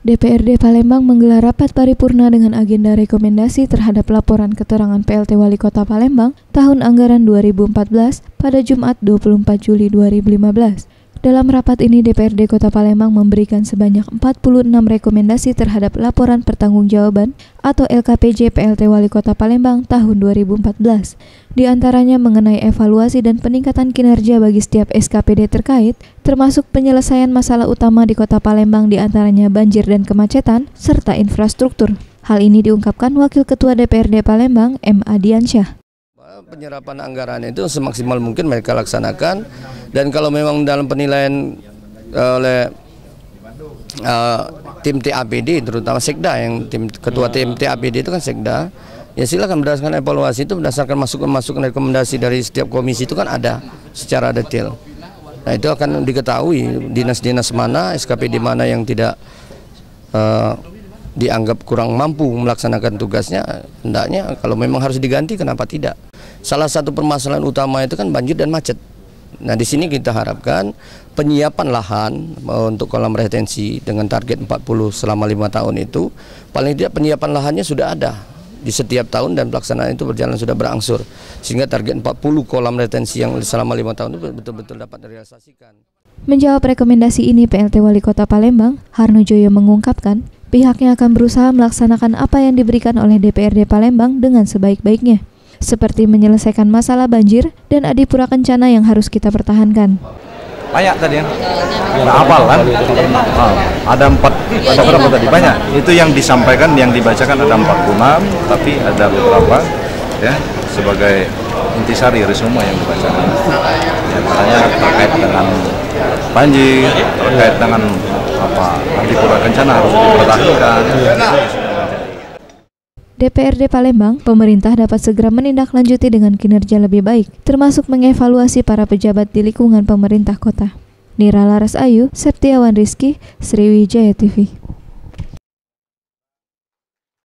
DPRD Palembang menggelar rapat paripurna dengan agenda rekomendasi terhadap laporan keterangan PLT Wali Kota Palembang tahun anggaran 2014 pada Jumat 24 Juli 2015. Dalam rapat ini, DPRD Kota Palembang memberikan sebanyak 46 rekomendasi terhadap laporan pertanggungjawaban atau LKPJ PLT Wali Kota Palembang tahun 2014. Di antaranya mengenai evaluasi dan peningkatan kinerja bagi setiap SKPD terkait, termasuk penyelesaian masalah utama di Kota Palembang di antaranya banjir dan kemacetan, serta infrastruktur. Hal ini diungkapkan Wakil Ketua DPRD Palembang, M. Adiansyah. Penyerapan anggaran itu semaksimal mungkin mereka laksanakan, dan kalau memang dalam penilaian oleh tim TAPD, terutama Sekda, yang ketua tim TAPD itu kan Sekda, ya silakan berdasarkan evaluasi itu, berdasarkan masukan rekomendasi dari setiap komisi itu kan ada secara detail. Nah, itu akan diketahui dinas-dinas mana, SKPD mana yang tidak dianggap kurang mampu melaksanakan tugasnya. Hendaknya kalau memang harus diganti, kenapa tidak? Salah satu permasalahan utama itu kan banjir dan macet. Nah, di sini kita harapkan penyiapan lahan untuk kolam retensi dengan target 40 selama 5 tahun itu, paling tidak penyiapan lahannya sudah ada di setiap tahun dan pelaksanaan itu berjalan sudah berangsur, sehingga target 40 kolam retensi yang selama 5 tahun itu betul-betul dapat direalisasikan. Menjawab rekomendasi ini, PLT Wali Kota Palembang, Harno Joyo, mengungkapkan pihaknya akan berusaha melaksanakan apa yang diberikan oleh DPRD Palembang dengan sebaik-baiknya, seperti menyelesaikan masalah banjir dan adipura kencana yang harus kita pertahankan. Banyak tadi ya, nggak hafal kan? Ada 4, ada berapa tadi? Banyak. Itu yang disampaikan, yang dibacakan ada 46, tapi ada beberapa ya sebagai intisari resume yang dibacakan. Ya, makanya terkait dengan banjir, terkait dengan adipura kencana harus dipertahankan. DPRD Palembang, pemerintah dapat segera menindaklanjuti dengan kinerja lebih baik, termasuk mengevaluasi para pejabat di lingkungan pemerintah kota. Nira Laras Ayu, Septiawan Rizky, Sriwijaya TV.